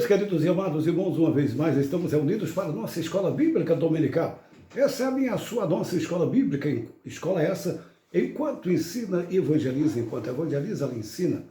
Meus queridos e amados irmãos, uma vez mais estamos reunidos para a nossa Escola Bíblica Dominical. Essa é a minha, a sua, nossa Escola Bíblica. Escola essa, enquanto ensina, evangeliza. Enquanto evangeliza, ela ensina.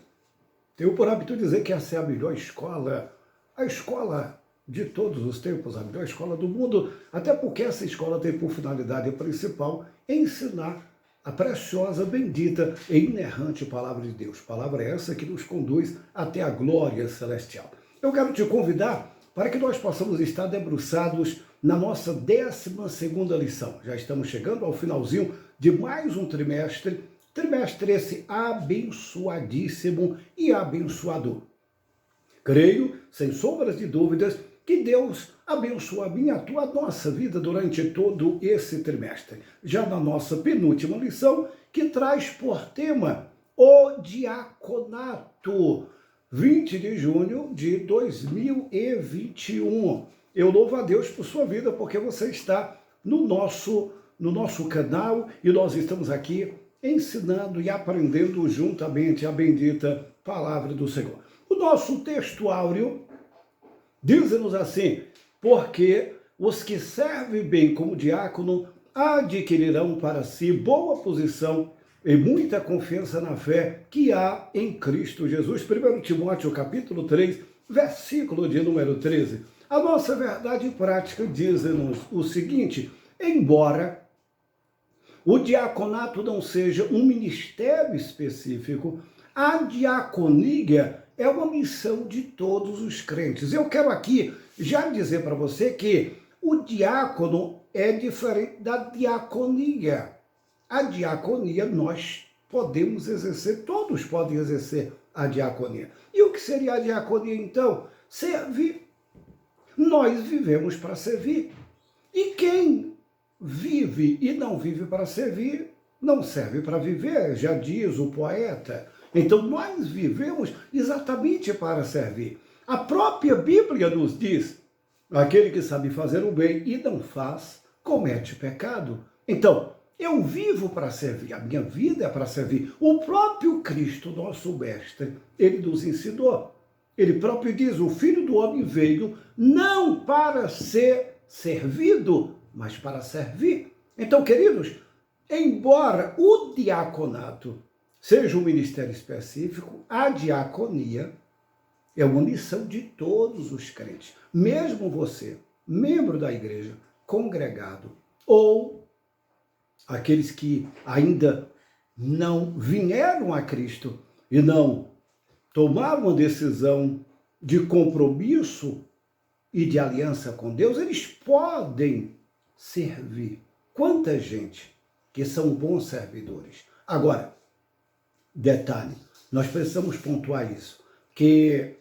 Tenho por hábito dizer que essa é a melhor escola, a escola de todos os tempos, a melhor escola do mundo, até porque essa escola tem por finalidade principal ensinar a preciosa, bendita e inerrante Palavra de Deus. Palavra essa que nos conduz até a glória celestial. Eu quero te convidar para que nós possamos estar debruçados na nossa 12ª lição. Já estamos chegando ao finalzinho de mais um trimestre esse abençoadíssimo e abençoador. Creio, sem sombras de dúvidas, que Deus abençoa a minha, a tua, a nossa vida durante todo esse trimestre. Já na nossa penúltima lição, que traz por tema o diaconato, 20 de junho de 2021. Eu louvo a Deus por sua vida, porque você está no nosso canal e nós estamos aqui ensinando e aprendendo juntamente a bendita palavra do Senhor. O nosso texto áureo diz-nos assim: porque os que servem bem como diácono adquirirão para si boa posição e muita confiança na fé que há em Cristo Jesus. 1 Timóteo capítulo 3, versículo de número 13. A nossa verdade prática diz-nos o seguinte: embora o diaconato não seja um ministério específico, a diaconia é uma missão de todos os crentes. Eu quero aqui já dizer para você que o diácono é diferente da diaconia. A diaconia nós podemos exercer, todos podem exercer a diaconia. E o que seria a diaconia então? Servir. Nós vivemos para servir. E quem vive e não vive para servir, não serve para viver, já diz o poeta. Então nós vivemos exatamente para servir. A própria Bíblia nos diz: aquele que sabe fazer o bem e não faz, comete pecado. Então, eu vivo para servir, a minha vida é para servir. O próprio Cristo, nosso mestre, ele nos ensinou. Ele próprio diz: o Filho do Homem veio não para ser servido, mas para servir. Então, queridos, embora o diaconato seja um ministério específico, a diaconia é uma missão de todos os crentes. Mesmo você, membro da igreja, congregado, ou aqueles que ainda não vieram a Cristo e não tomaram uma decisão de compromisso e de aliança com Deus, eles podem servir. Quanta gente que são bons servidores. Agora, detalhe, nós precisamos pontuar isso, que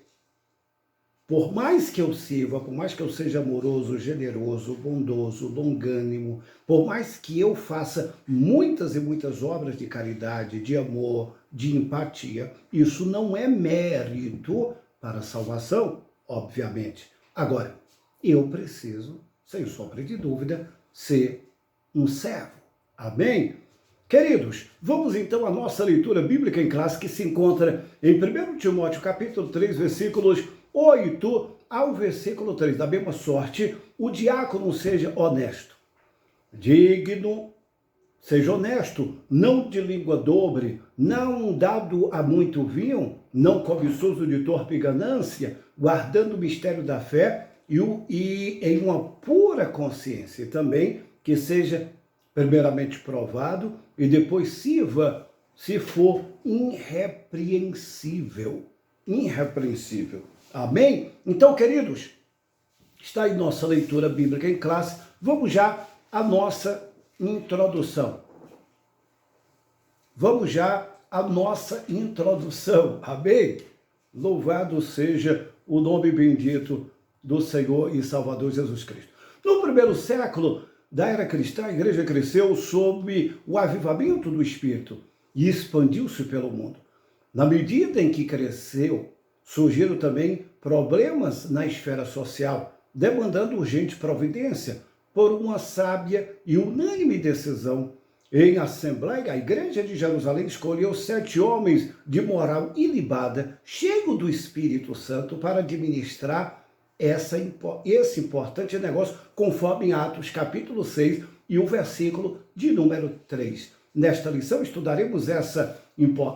por mais que eu sirva, por mais que eu seja amoroso, generoso, bondoso, longânimo, por mais que eu faça muitas e muitas obras de caridade, de amor, de empatia, isso não é mérito para a salvação, obviamente. Agora, eu preciso, sem sombra de dúvida, ser um servo. Amém? Queridos, vamos então à nossa leitura bíblica em classe, que se encontra em 1 Timóteo capítulo 3, versículos 8 ao versículo 3. Da mesma sorte, o diácono seja honesto, digno, seja honesto, não de língua dobre, não dado a muito vinho, não cobiçoso de torpe ganância, guardando o mistério da fé e em uma pura consciência. Também que seja primeiramente provado e depois sirva, se for irrepreensível. Irrepreensível. Amém? Então, queridos, está aí nossa leitura bíblica em classe. Vamos já à nossa introdução. Vamos já à nossa introdução. Amém? Louvado seja o nome bendito do Senhor e Salvador Jesus Cristo. No primeiro século da era cristã, a igreja cresceu sob o avivamento do Espírito e expandiu-se pelo mundo. Na medida em que cresceu, surgiram também problemas na esfera social, demandando urgente providência por uma sábia e unânime decisão. Em assembleia, a igreja de Jerusalém escolheu 7 homens de moral ilibada, cheios do Espírito Santo, para administrar esse importante negócio, conforme em Atos capítulo 6 e o versículo de número 3. Nesta lição estudaremos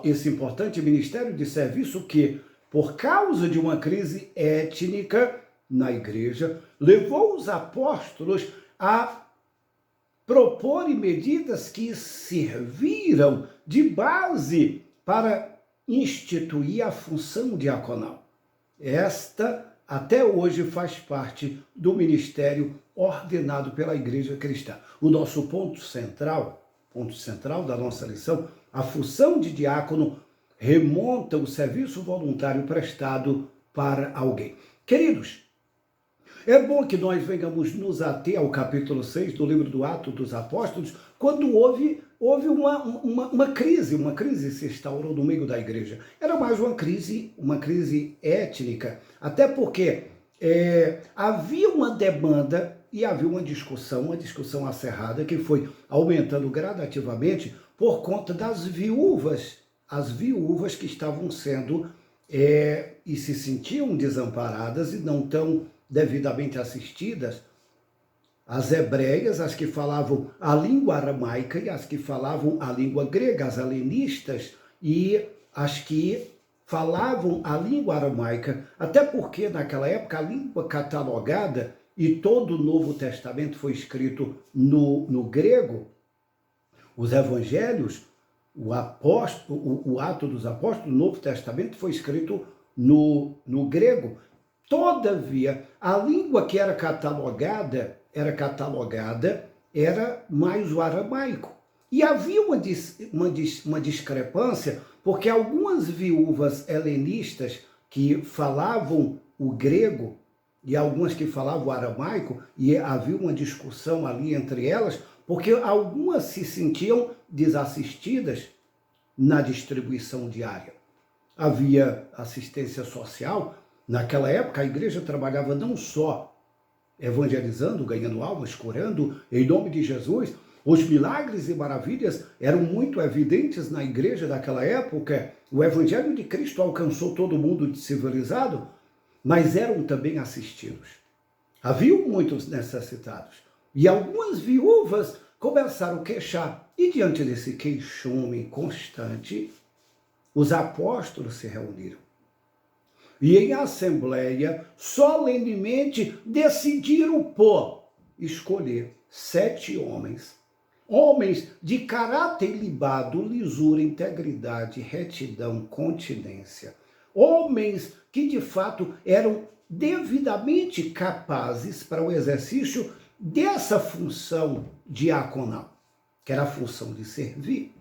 esse importante ministério de serviço que, por causa de uma crise étnica na igreja, levou os apóstolos a proporem medidas que serviram de base para instituir a função diaconal. Esta, até hoje, faz parte do ministério ordenado pela Igreja Cristã. O nosso ponto central da nossa lição, a função de diácono remonta o serviço voluntário prestado para alguém. Queridos, é bom que nós venhamos nos ater ao capítulo 6 do livro do Atos dos Apóstolos, quando houve uma crise se instaurou no meio da igreja. Era mais uma crise étnica, até porque havia uma demanda e havia uma discussão acirrada que foi aumentando gradativamente por conta das viúvas, as viúvas que estavam sendo e se sentiam desamparadas e não tão devidamente assistidas, as hebreias, as que falavam a língua aramaica e as que falavam a língua grega, as helenistas e as que falavam a língua aramaica, até porque naquela época a língua catalogada e todo o Novo Testamento foi escrito no grego, os evangelhos, o Ato dos Apóstolos, o Novo Testamento foi escrito no grego. Todavia, a língua que era catalogada era mais o aramaico. E havia uma discrepância, porque algumas viúvas helenistas que falavam o grego e algumas que falavam o aramaico, e havia uma discussão ali entre elas, porque algumas se sentiam desassistidas na distribuição diária. Havia assistência social. Naquela época, a igreja trabalhava não só evangelizando, ganhando almas, curando, em nome de Jesus. Os milagres e maravilhas eram muito evidentes na igreja daquela época. O evangelho de Cristo alcançou todo mundo civilizado, mas eram também assistidos. Haviam muitos necessitados. E algumas viúvas começaram a queixar. E diante desse queixume constante, os apóstolos se reuniram. E em assembleia, solenemente, decidiram escolher 7 homens de caráter ilibado, lisura, integridade, retidão, continência. Homens que, de fato, eram devidamente capazes para o exercício dessa função diaconal, que era a função de servir,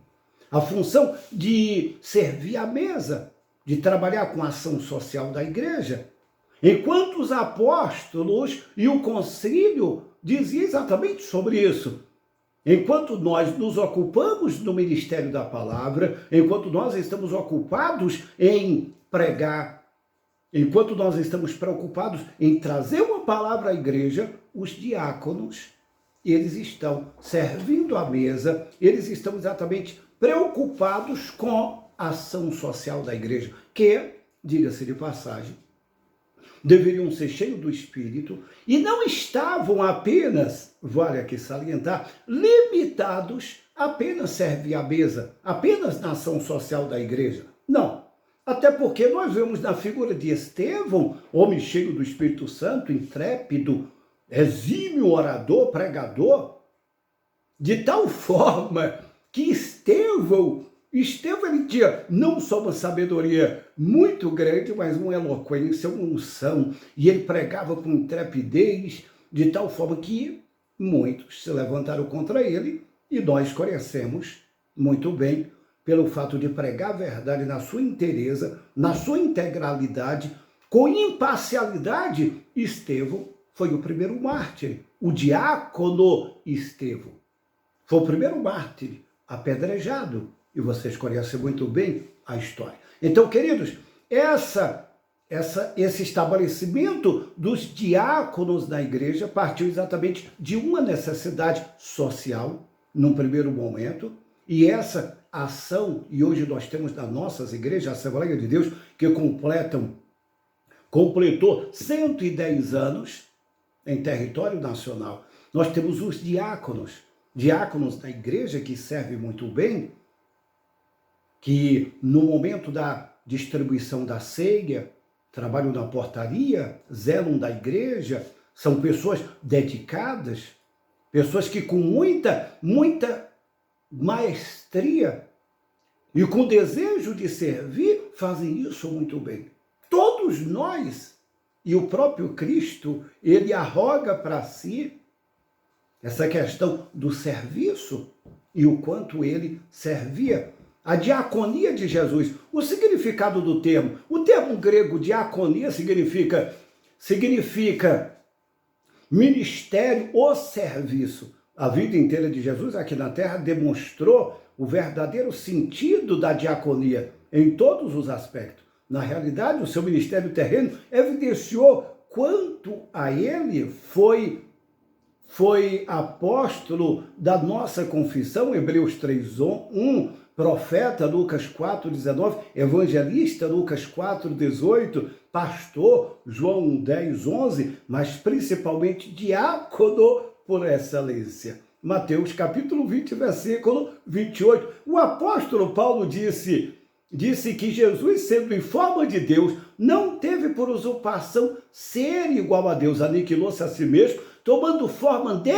a função de servir à mesa, de trabalhar com a ação social da igreja, enquanto os apóstolos e o concílio diziam exatamente sobre isso. Enquanto nós nos ocupamos no ministério da palavra, enquanto nós estamos ocupados em pregar, enquanto nós estamos preocupados em trazer uma palavra à igreja, os diáconos, eles estão servindo à mesa, eles estão exatamente preocupados com ação social da igreja, que, diga-se de passagem, deveriam ser cheios do Espírito e não estavam apenas, vale aqui salientar, limitados a apenas servir à mesa, apenas na ação social da igreja. Não, até porque nós vemos na figura de Estevão, homem cheio do Espírito Santo, intrépido, exímio orador, pregador, de tal forma que Estevão ele tinha não só uma sabedoria muito grande, mas uma eloquência, uma unção, e ele pregava com intrepidez, de tal forma que muitos se levantaram contra ele, e nós conhecemos muito bem pelo fato de pregar a verdade na sua inteireza, na sua integralidade, com imparcialidade. Estevão foi o primeiro mártir, o diácono Estevão foi o primeiro mártir apedrejado. E vocês conhecem muito bem a história. Então, queridos, esse estabelecimento dos diáconos na igreja partiu exatamente de uma necessidade social, num primeiro momento, e essa ação, e hoje nós temos nas nossas igrejas, a Assembleia de Deus, que completam completou 110 anos em território nacional. Nós temos os diáconos da igreja que servem muito bem, que no momento da distribuição da ceia, trabalham na portaria, zelam da igreja, são pessoas dedicadas, pessoas que com muita maestria e com desejo de servir, fazem isso muito bem. Todos nós, e o próprio Cristo, ele arroga para si essa questão do serviço e o quanto ele servia. A diaconia de Jesus, o significado do termo, o termo grego diaconia significa ministério ou serviço. A vida inteira de Jesus aqui na terra demonstrou o verdadeiro sentido da diaconia em todos os aspectos. Na realidade, o seu ministério terreno evidenciou quanto a ele foi apóstolo da nossa confissão, Hebreus 3:1, profeta, Lucas 4:19, evangelista, Lucas 4:18, pastor, João 10:11, mas principalmente diácono por excelência. Mateus capítulo 20, versículo 28. O apóstolo Paulo disse que Jesus, sendo em forma de Deus, não teve por usurpação ser igual a Deus, aniquilou-se a si mesmo, tomando forma de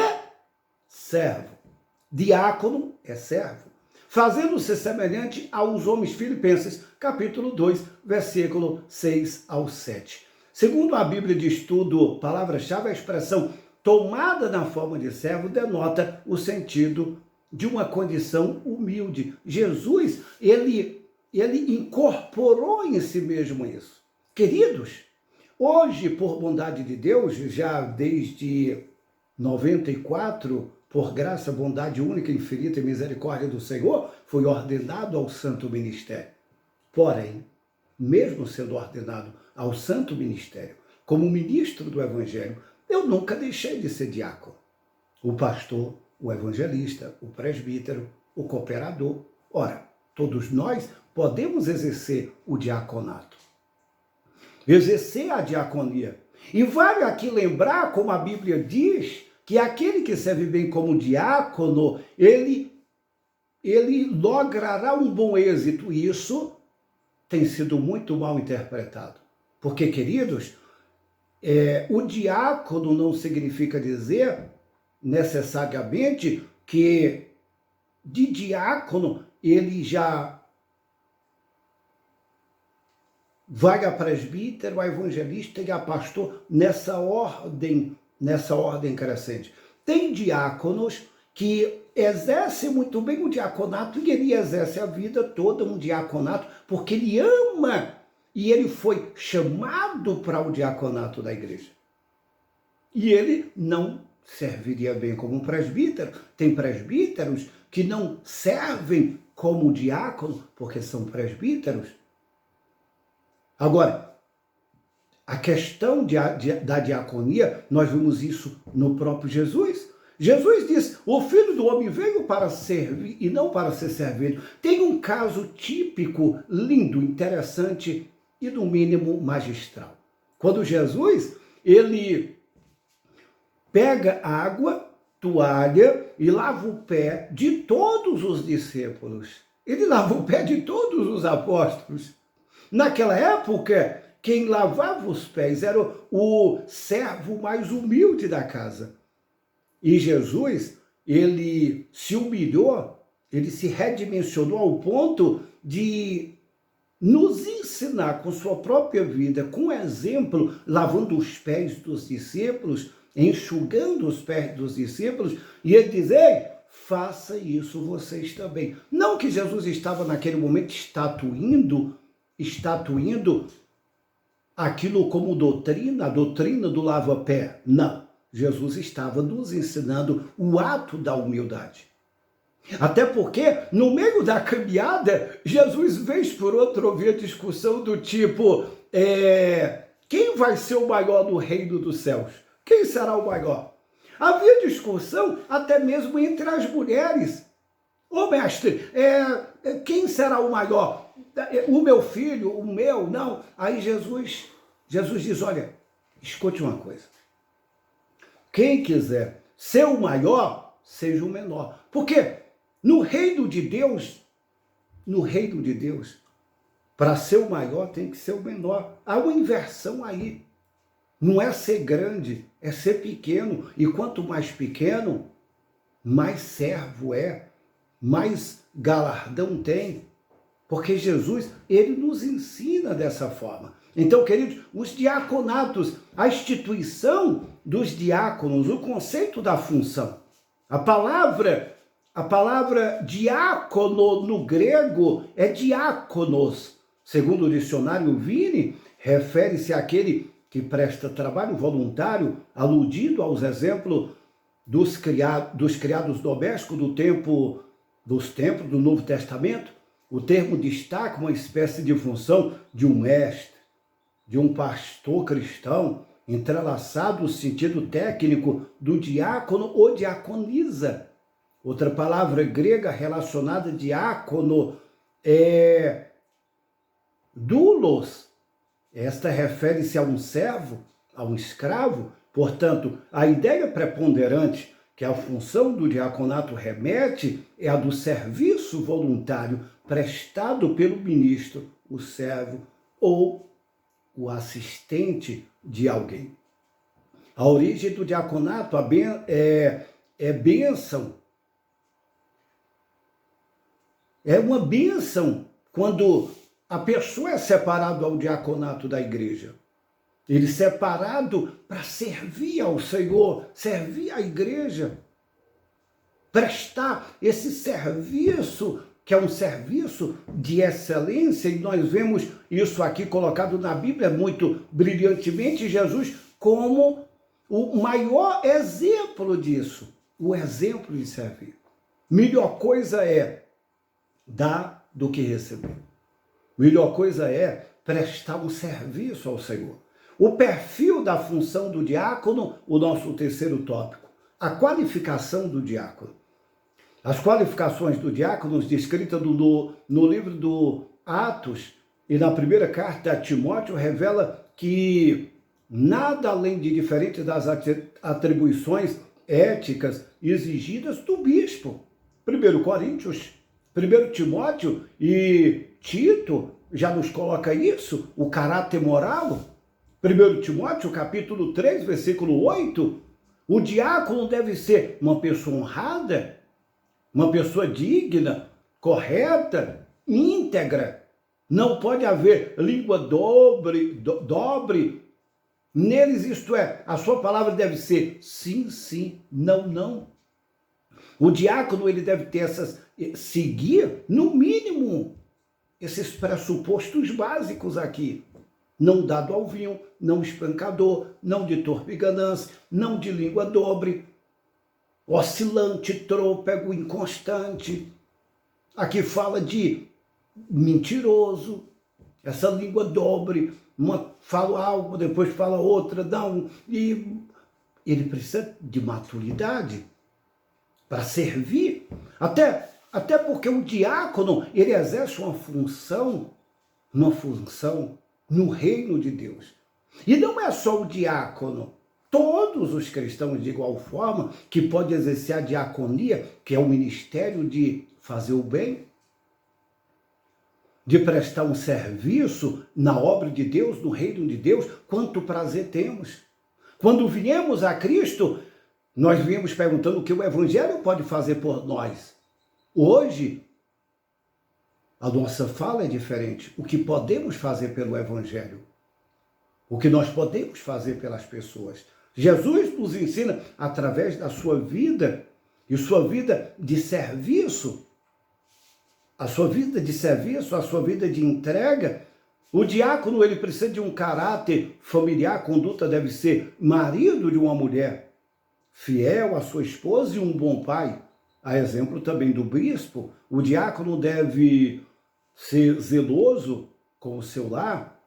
servo. Diácono é servo. Fazendo-se semelhante aos homens. Filipenses, capítulo 2, versículo 6 ao 7. Segundo a Bíblia de Estudo, palavra-chave, a expressão tomada na forma de servo denota o sentido de uma condição humilde. Jesus, ele incorporou em si mesmo isso. Queridos, hoje, por bondade de Deus, já desde 94, por graça, bondade única, infinita e misericórdia do Senhor, fui ordenado ao santo ministério. Porém, mesmo sendo ordenado ao santo ministério, como ministro do Evangelho, eu nunca deixei de ser diácono. O pastor, o evangelista, o presbítero, o cooperador. Ora, todos nós podemos exercer o diaconato, exercer a diaconia. E vale aqui lembrar, como a Bíblia diz, que aquele que serve bem como diácono, ele logrará um bom êxito. E isso tem sido muito mal interpretado. Porque, queridos, o diácono não significa dizer necessariamente que de diácono ele já vai a presbítero, a evangelista e a pastor nessa ordem crescente. Tem diáconos que exercem muito bem o diaconato e ele exerce a vida toda um diaconato porque ele ama e ele foi chamado para o diaconato da igreja. E ele não serviria bem como um presbítero. Tem presbíteros que não servem como diácono porque são presbíteros. Agora, a questão da diaconia, nós vimos isso no próprio Jesus. Jesus disse, o Filho do Homem veio para servir e não para ser servido. Tem um caso típico, lindo, interessante e, no mínimo, magistral. Quando Jesus, ele pega água, toalha e lava o pé de todos os discípulos. Ele lava o pé de todos os apóstolos. Naquela época, quem lavava os pés era o servo mais humilde da casa. E Jesus, ele se humilhou, ele se redimensionou ao ponto de nos ensinar com sua própria vida, com exemplo, lavando os pés dos discípulos, enxugando os pés dos discípulos, e ele diz, ei, faça isso vocês também. Não que Jesus estava naquele momento estatuindo aquilo como doutrina, a doutrina do lava-pé. Não. Jesus estava nos ensinando o ato da humildade. Até porque, no meio da caminhada, Jesus, vez por outra, ouvia discussão do tipo, quem vai ser o maior no reino dos céus? Quem será o maior? Havia discussão até mesmo entre as mulheres. Ô mestre, quem será o maior? O meu filho, o meu? Não. Aí Jesus Jesus diz, olha, escute uma coisa. Quem quiser ser o maior, seja o menor. Porque no reino de Deus, para ser o maior tem que ser o menor. Há uma inversão aí. Não é ser grande, é ser pequeno. E quanto mais pequeno, mais servo é, mais galardão tem. Porque Jesus, ele nos ensina dessa forma. Então, queridos, os diaconatos, a instituição dos diáconos, o conceito da função. A palavra diácono no grego é diáconos. Segundo o dicionário Vini, refere-se àquele que presta trabalho voluntário, aludido aos exemplos dos criados domésticos dos tempos do Novo Testamento. O termo destaca uma espécie de função de um mestre, de um pastor cristão, entrelaçado no sentido técnico do diácono ou diaconisa. Outra palavra grega relacionada a diácono é doulos. Esta refere-se a um servo, a um escravo. Portanto, a ideia preponderante que a função do diaconato remete é a do serviço voluntário prestado pelo ministro, o servo ou o assistente de alguém. A origem do diaconato é bênção. É uma bênção quando a pessoa é separada ao diaconato da igreja. Ele é separado para servir ao Senhor, servir à igreja, prestar esse serviço, que é um serviço de excelência, e nós vemos isso aqui colocado na Bíblia muito brilhantemente, Jesus como o maior exemplo disso, o exemplo de servir. Melhor coisa é dar do que receber. Melhor coisa é prestar um serviço ao Senhor. O perfil da função do diácono, o nosso terceiro tópico, a qualificação do diácono. As qualificações do diácono, descritas no livro do Atos e na primeira carta a Timóteo, revela que nada além de diferente das atribuições éticas exigidas do bispo. 1 Coríntios, 1 Timóteo e Tito já nos coloca isso, o caráter moral. 1 Timóteo, capítulo 3, versículo 8, o diácono deve ser uma pessoa honrada, uma pessoa digna, correta, íntegra. Não pode haver língua dobre neles, isto é, a sua palavra deve ser sim, sim, não, não. O diácono, ele deve ter seguir, no mínimo, esses pressupostos básicos aqui. Não dado ao vinho, não espancador, não de torpe ganância, não de língua dobre, oscilante, trôpego, inconstante. Aqui fala de mentiroso, essa língua dobre, fala algo, depois fala outra, não. E ele precisa de maturidade para servir. Até porque o diácono, ele exerce uma função no reino de Deus. E não é só o diácono. Todos os cristãos, de igual forma, que podem exercer a diaconia, que é o ministério de fazer o bem, de prestar um serviço na obra de Deus, no reino de Deus, quanto prazer temos. Quando viemos a Cristo, nós viemos perguntando o que o Evangelho pode fazer por nós. Hoje, a nossa fala é diferente. O que podemos fazer pelo Evangelho? O que nós podemos fazer pelas pessoas? Jesus nos ensina, através da sua vida, e sua vida de serviço, a sua vida de entrega. O diácono, ele precisa de um caráter familiar, a conduta deve ser marido de uma mulher, fiel à sua esposa e um bom pai. A exemplo também do bispo, o diácono deve ser zeloso com o seu lar,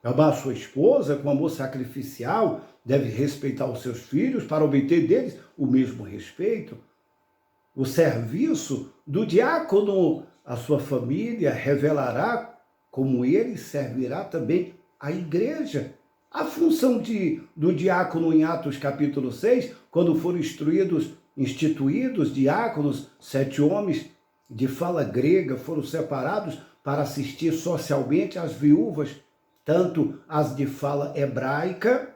amar a sua esposa com amor sacrificial, deve respeitar os seus filhos para obter deles o mesmo respeito. O serviço do diácono à sua família revelará como ele servirá também a igreja. A função do diácono em Atos capítulo 6, quando foram instituídos diáconos, 7 homens de fala grega foram separados para assistir socialmente às viúvas, tanto as de fala hebraica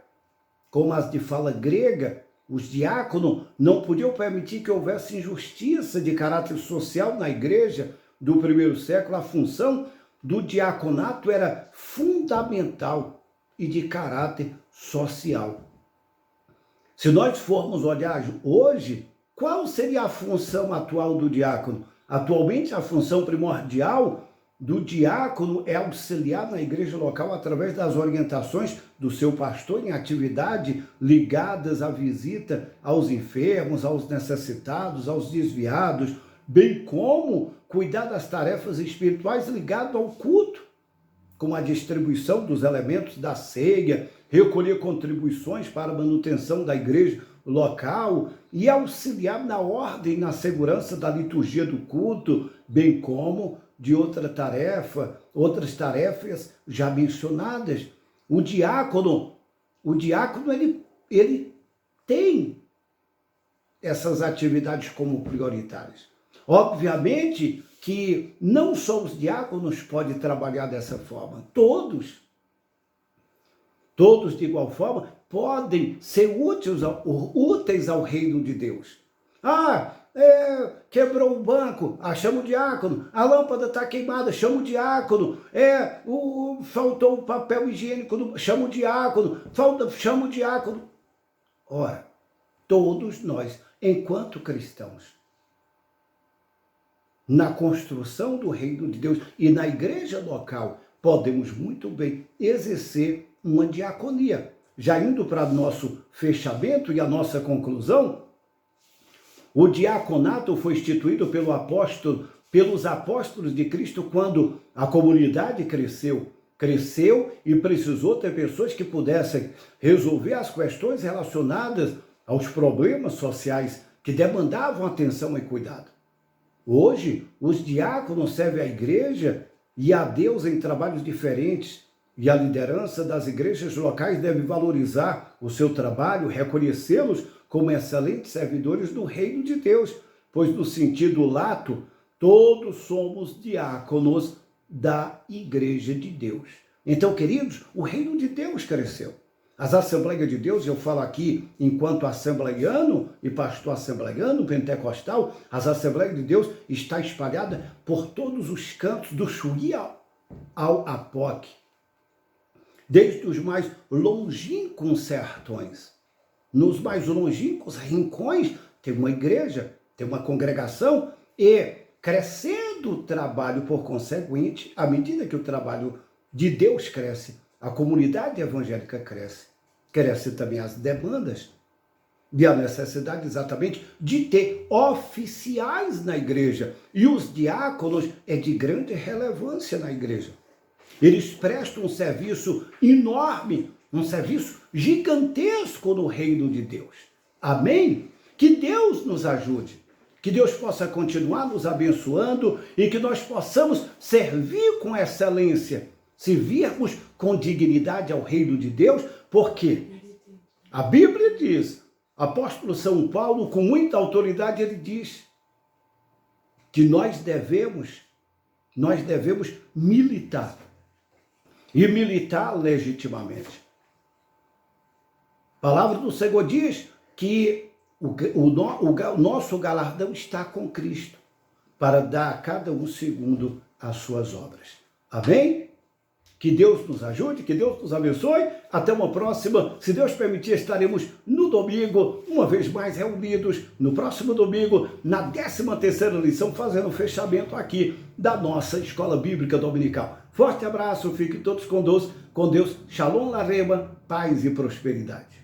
como as de fala grega. Os diáconos não podiam permitir que houvesse injustiça de caráter social na igreja do primeiro século. A função do diaconato era fundamental e de caráter social. Se nós formos olhar hoje, qual seria a função atual do diácono? Atualmente, a função primordial do diácono é auxiliar na igreja local através das orientações do seu pastor em atividade ligadas à visita aos enfermos, aos necessitados, aos desviados, bem como cuidar das tarefas espirituais ligadas ao culto, como a distribuição dos elementos da ceia, recolher contribuições para a manutenção da igreja local e auxiliar na ordem e na segurança da liturgia do culto, bem como de outras tarefas já mencionadas. O diácono ele tem essas atividades como prioritárias. Obviamente que não só os diáconos podem trabalhar dessa forma, todos de igual forma podem ser úteis ao reino de Deus. Quebrou o banco, chama o diácono. A lâmpada está queimada, chama o diácono. Faltou o papel higiênico, chama o diácono. Chama o diácono. Ora, todos nós, enquanto cristãos, na construção do reino de Deus e na igreja local, podemos muito bem exercer uma diaconia. Já indo para o nosso fechamento e a nossa conclusão, o diaconato foi instituído pelos apóstolos de Cristo quando a comunidade cresceu e precisou ter pessoas que pudessem resolver as questões relacionadas aos problemas sociais que demandavam atenção e cuidado. Hoje, os diáconos servem à igreja e a Deus em trabalhos diferentes, e a liderança das igrejas locais deve valorizar o seu trabalho, reconhecê-los como excelentes servidores do reino de Deus, pois no sentido lato, todos somos diáconos da igreja de Deus. Então, queridos, o reino de Deus cresceu. As Assembleias de Deus, eu falo aqui enquanto assembleiano e pastor assembleiano, pentecostal, as Assembleias de Deus está espalhada por todos os cantos do Chuí ao Apoque, desde os mais longínquos sertões. Nos mais longínquos rincões tem uma igreja, tem uma congregação e crescendo o trabalho, por conseguinte, à medida que o trabalho de Deus cresce, a comunidade evangélica cresce também as demandas e a necessidade exatamente de ter oficiais na igreja. E os diáconos é de grande relevância na igreja. Eles prestam um serviço enorme, um serviço gigantesco no reino de Deus. Amém? Que Deus nos ajude, que Deus possa continuar nos abençoando e que nós possamos servir com excelência, servirmos com dignidade ao reino de Deus, porque a Bíblia diz, apóstolo São Paulo, com muita autoridade, ele diz que nós devemos militar, e militar legitimamente. A palavra do Senhor diz que o nosso galardão está com Cristo, para dar a cada um segundo as suas obras. Amém? Que Deus nos ajude, que Deus nos abençoe. Até uma próxima. Se Deus permitir, estaremos no domingo, uma vez mais reunidos, no próximo domingo, na 13ª lição, fazendo o fechamento aqui da nossa Escola Bíblica Dominical. Forte abraço, fiquem todos com Deus. Shalom Larema, paz e prosperidade.